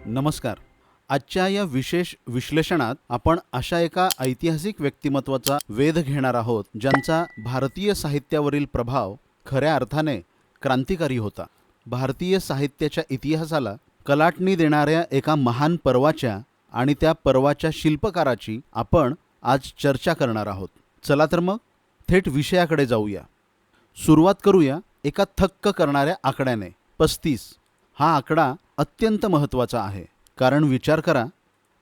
नमस्कार. आजच्या या विशेष विश्लेषणात आपण अशा एका ऐतिहासिक व्यक्तिमत्वाचा वेध घेणार आहोत ज्यांचा भारतीय साहित्यावरील प्रभाव खऱ्या अर्थाने क्रांतिकारी होता. भारतीय साहित्याच्या इतिहासाला कलाटणी देणाऱ्या एका महान पर्वाच्या आणि त्या पर्वाच्या शिल्पकाराची आपण आज चर्चा करणार आहोत. चला तर मग थेट विषयाकडे जाऊया. सुरुवात करूया एका थक्क करणाऱ्या आकड्याने. 35 हा आकडा अत्यंत महत्त्वाचा आहे. कारण विचार करा,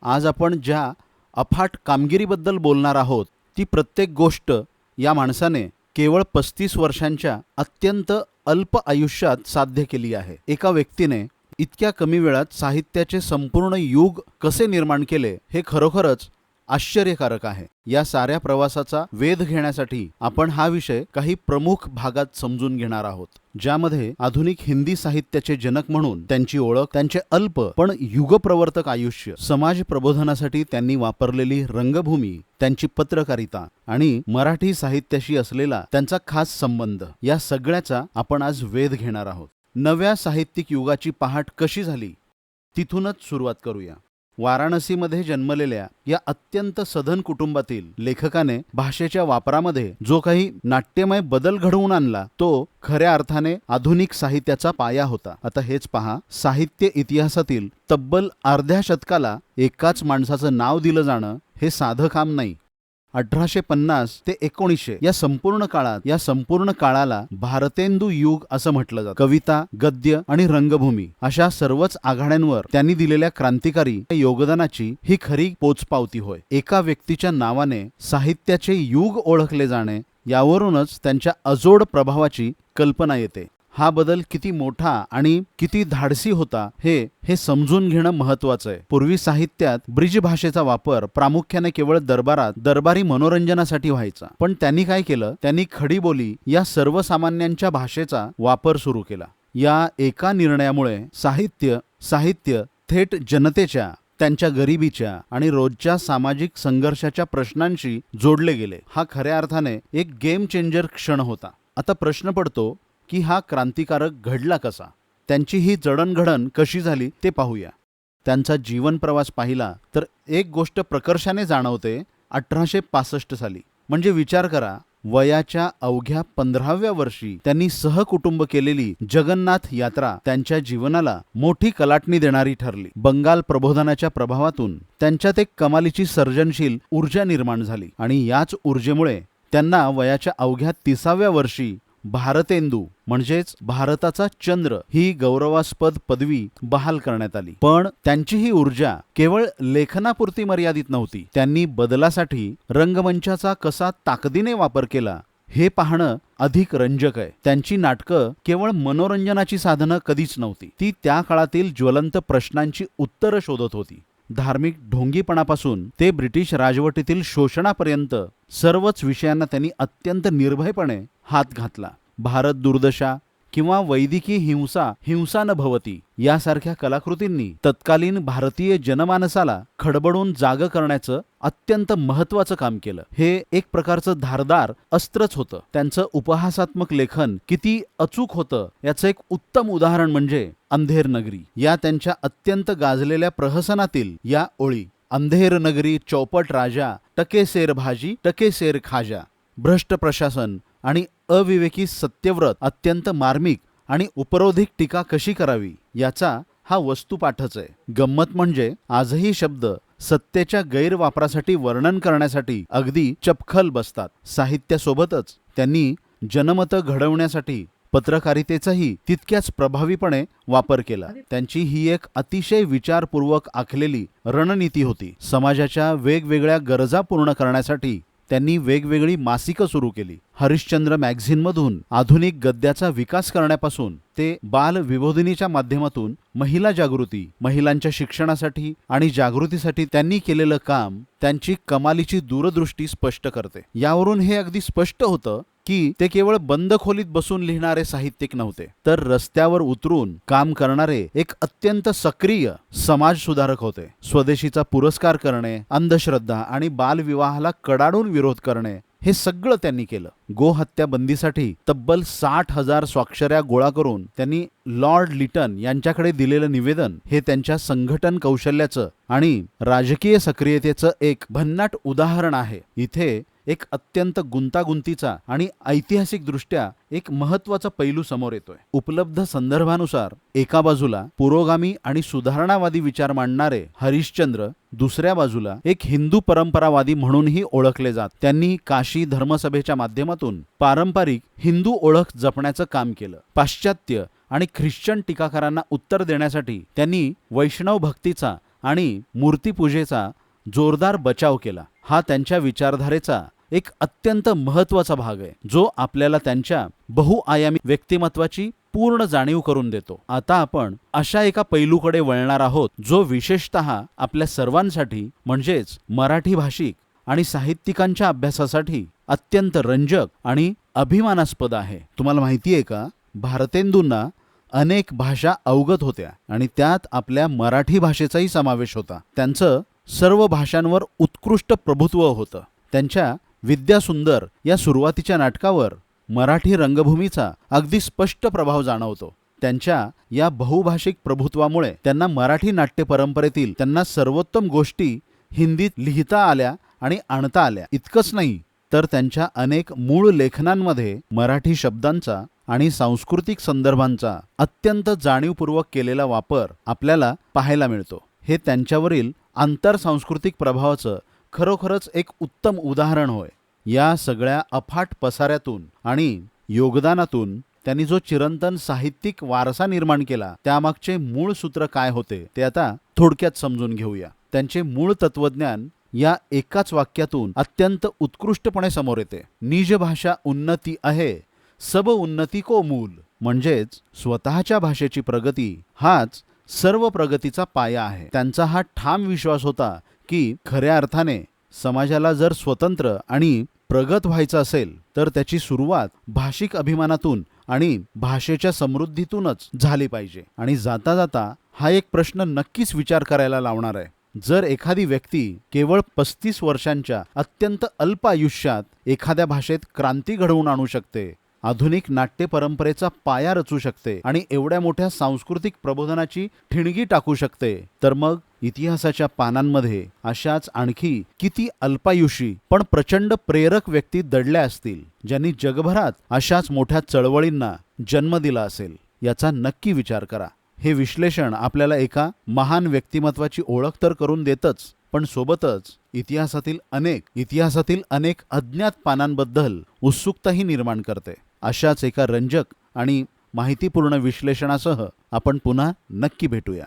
आज आपण ज्या अफाट कामगिरीबद्दल बोलणार आहोत ती प्रत्येक गोष्ट या माणसाने केवळ 35 वर्षांच्या अत्यंत अल्प आयुष्यात साध्य केली आहे. एका व्यक्तीने इतक्या कमी वेळात साहित्याचे संपूर्ण युग कसे निर्माण केले हे खरोखरच आश्चर्यकारक आहे. या साऱ्या प्रवासाचा वेध घेण्यासाठी आपण हा विषय काही प्रमुख भागात समजून घेणार आहोत, ज्यामध्ये आधुनिक हिंदी साहित्याचे जनक म्हणून त्यांची ओळख, त्यांचे अल्प पण युगप्रवर्तक आयुष्य, समाज प्रबोधनासाठी त्यांनी वापरलेली रंगभूमी, त्यांची पत्रकारिता आणि मराठी साहित्याशी असलेला त्यांचा खास संबंध, या सगळ्याचा आपण आज वेध घेणार आहोत. नव्या साहित्यिक युगाची पहाट कशी झाली तिथूनच सुरुवात करूया. वाराणसीमध्ये जन्मलेल्या या अत्यंत सधन कुटुंबातील लेखकाने भाषेच्या वापरामध्ये जो काही नाट्यमय बदल घडवून आणला तो खऱ्या अर्थाने आधुनिक साहित्याचा पाया होता. आता हेच पहा, साहित्य इतिहासातील तब्बल अर्ध्या शतकाला एकाच माणसाचं नाव दिलं जाणं हे साधं काम नाही. 1850 ते 1900 या संपूर्ण काळाला भारतेंदू युग असं म्हटलं जातं. कविता, गद्य आणि रंगभूमी अशा सर्वच आघाड्यांवर त्यांनी दिलेल्या क्रांतिकारी योगदानाची ही खरी पोचपावती होय. एका व्यक्तीच्या नावाने साहित्याचे युग ओळखले जाणे यावरूनच त्यांच्या अजोड प्रभावाची कल्पना येते. हा बदल किती मोठा आणि किती धाडसी होता हे समजून घेणं महत्त्वाचं आहे. पूर्वी साहित्यात ब्रिज भाषेचा वापर प्रामुख्याने केवळ दरबारी मनोरंजनासाठी व्हायचा. पण त्यांनी काय केलं, त्यांनी खडीबोली या सर्वसामान्यांच्या भाषेचा वापर सुरू केला. या एका निर्णयामुळे साहित्य थेट जनतेच्या, त्यांच्या गरिबीच्या आणि रोजच्या सामाजिक संघर्षाच्या प्रश्नांशी जोडले गेले. हा खऱ्या अर्थाने एक गेम चेंजर क्षण होता. आता प्रश्न पडतो की हा क्रांतिकारक घडला कसा, त्यांची ही जडणघडण कशी झाली ते पाहूया. त्यांचा जीवन प्रवास पाहिला तर एक गोष्ट प्रकर्षाने जाणवते. 1865 साली, म्हणजे विचार करा, वयाच्या अवघ्या 15व्या वर्षी त्यांनी सहकुटुंब केलेली जगन्नाथ यात्रा त्यांच्या जीवनाला मोठी कलाटणी देणारी ठरली. बंगाल प्रबोधनाच्या प्रभावातून त्यांच्यात एक कमालीची सर्जनशील ऊर्जा निर्माण झाली आणि याच ऊर्जेमुळे त्यांना वयाच्या अवघ्या 30व्या वर्षी भारतेंदू म्हणजेच भारताचा चंद्र ही गौरवास्पद पदवी बहाल करण्यात आली. पण त्यांची ही ऊर्जा केवळ लेखनापुरती मर्यादित नव्हती. त्यांनी बदलासाठी रंगमंचाचा कसा ताकदीने वापर केला हे पाहणं अधिक रंजक आहे. त्यांची नाटकं केवळ मनोरंजनाची साधनं कधीच नव्हती. ती त्या काळातील ज्वलंत प्रश्नांची उत्तरं शोधत होती. धार्मिक ढोंगीपणापासून ते ब्रिटिश राजवटीतील शोषणापर्यंत सर्वच विषयांना त्यांनी अत्यंत निर्भयपणे हात घातला. भारत दुर्दशा किंवा वैदिकी हिंसा न भवती यासारख्या कलाकृतींनी तत्कालीन भारतीय जनमानसाला खडबडून जाग करण्याचं अत्यंत महत्त्वाचं काम केलं. हे एक प्रकारचं धारदार अस्त्रच होतं. त्यांचं उपहासात्मक लेखन किती अचूक होतं याचं एक उत्तम उदाहरण म्हणजे अंधेर नगरी या त्यांच्या अत्यंत गाजलेल्या प्रहसनातील या ओळी. अंधेर नगरी चौपट राजा, टके सेर भाजी टके सेर खाजा. भ्रष्ट प्रशासन आणि अविवेकी सत्यव्रत अत्यंत मार्मिक आणि उपरोधिक टीका कशी करावी याचा हा वस्तुपाठच आहे. गंमत म्हणजे आजही शब्द सत्तेच्या गैरवापरासाठी वर्णन करण्यासाठी अगदी चपखल बसतात. साहित्यासोबतच त्यांनी जनमतं घडवण्यासाठी पत्रकारितेचाही तितक्याच प्रभावीपणे वापर केला. त्यांची ही एक अतिशय विचारपूर्वक आखलेली रणनीती होती. समाजाच्या वेगवेगळ्या गरजा पूर्ण करण्यासाठी त्यांनी वेगवेगळी मासिकं सुरू केली. हरिश्चंद्र मॅगझिनमधून आधुनिक गद्याचा विकास करण्यापासून ते बाल विबोधिनीच्या माध्यमातून महिला जागृती, महिलांच्या शिक्षणासाठी आणि जागृतीसाठी त्यांनी केलेलं काम त्यांची कमालीची दूरदृष्टी स्पष्ट करते. यावरून हे अगदी स्पष्ट होतं की ते केवळ बंद खोलीत बसून लिहिणारे साहित्यिक नव्हते, तर रस्त्यावर उतरून काम करणारे एक अत्यंत सक्रिय समाज सुधारक होते. स्वदेशीचा पुरस्कार करणे, अंधश्रद्धा आणि बालविवाहाला कडाडून विरोध करणे हे सगळं त्यांनी केलं. गोहत्या बंदीसाठी तब्बल 60,000 स्वाक्षऱ्या गोळा करून त्यांनी लॉर्ड लिटन यांच्याकडे दिलेलं निवेदन हे त्यांच्या संघटन कौशल्याचं आणि राजकीय सक्रियतेचं एक भन्नाट उदाहरण आहे. इथे एक अत्यंत गुंतागुंतीचा आणि ऐतिहासिकदृष्ट्या एक महत्त्वाचा पैलू समोर येतोय. उपलब्ध संदर्भानुसार एका बाजूला पुरोगामी आणि सुधारणावादी विचार मांडणारे हरिश्चंद्र, दुसऱ्या बाजूला एक हिंदू परंपरावादी म्हणूनही ओळखले जात. त्यांनी काशी धर्मसभेच्या माध्यमातून पारंपरिक हिंदू ओळख जपण्याचं काम केलं. पाश्चात्य आणि ख्रिश्चन टीकाकारांना उत्तर देण्यासाठी त्यांनी वैष्णव भक्तीचा आणि मूर्तीपूजेचा जोरदार बचाव केला. हा त्यांच्या विचारधारेचा एक अत्यंत महत्त्वाचा भाग आहे, जो आपल्याला त्यांच्या बहुआयामी व्यक्तिमत्वाची पूर्ण जाणीव करून देतो. आता आपण अशा एका पैलूकडे वळणार आहोत, जो विशेषतः आपल्या सर्वांसाठी म्हणजेच मराठी भाषिक आणि साहित्यिकांच्या अभ्यासासाठी अत्यंत रंजक आणि अभिमानास्पद आहे. तुम्हाला माहिती आहे का, भारतेंदूंना अनेक भाषा अवगत होत्या आणि त्यात आपल्या मराठी भाषेचाही समावेश होता. त्यांचं सर्व भाषांवर उत्कृष्ट प्रभुत्व होतं. त्यांच्या विद्यासुंदर या सुरुवातीच्या नाटकावर मराठी रंगभूमीचा अगदी स्पष्ट प्रभाव जाणवतो. त्यांच्या या बहुभाषिक प्रभुत्वामुळे त्यांना मराठी नाट्य परंपरेतील त्यांना सर्वोत्तम गोष्टी हिंदीत लिहिता आल्या आणि आणता आल्या. इतकंच नाही तर त्यांच्या अनेक मूळ लेखनांमध्ये मराठी शब्दांचा आणि सांस्कृतिक संदर्भांचा अत्यंत जाणीवपूर्वक केलेला वापर आपल्याला पाहायला मिळतो. हे त्यांच्यावरील आंतरसांस्कृतिक प्रभावाचं खरोखरच एक उत्तम उदाहरण होय. या सगळ्या अफाट पसाऱ्यातून आणि योगदानातून त्यांनी जो चिरंतन साहित्यिक वारसा निर्माण केला, त्यामागचे मूळ सूत्र काय होते ते आता थोडक्यात समजून घेऊया. त्यांचे मूळ तत्वज्ञान या एकाच वाक्यातून अत्यंत उत्कृष्टपणे समोर येते. निज भाषा उन्नती आहे, सब उन्नती को मूल. म्हणजेच स्वतःच्या भाषेची प्रगती हाच सर्व प्रगतीचा पाया आहे. त्यांचा हा ठाम विश्वास होता की खऱ्या अर्थाने समाजाला जर स्वतंत्र आणि प्रगत व्हायचं असेल तर त्याची सुरुवात भाषिक अभिमानातून आणि भाषेच्या समृद्धीतूनच झाली पाहिजे. आणि जाता जाता हा एक प्रश्न नक्कीच विचार करायला लावणार आहे. जर एखादी व्यक्ती केवळ 35 वर्षांच्या अत्यंत अल्प आयुष्यात एखाद्या भाषेत क्रांती घडवून आणू शकते, आधुनिक नाट्य परंपरेचा पाया रचू शकते आणि एवढ्या मोठ्या सांस्कृतिक प्रबोधनाची ठिणगी टाकू शकते, तर मग इतिहासाच्या पानांमध्ये अशाच आणखी किती अल्पायुषी पण प्रचंड प्रेरक व्यक्ती दडल्या असतील, ज्यांनी जगभरात अशाच मोठ्या चळवळींना जन्म दिला असेल. याचा नक्की विचार करा. हे विश्लेषण आपल्याला एका महान व्यक्तिमत्वाची ओळख तर करून देतच, पण सोबतच इतिहासातील अनेक अज्ञात पानांबद्दल उत्सुकताही निर्माण करते. अशाच एका रंजक आणि माहितीपूर्ण विश्लेषणासह आपण पुन्हा नक्की भेटूया.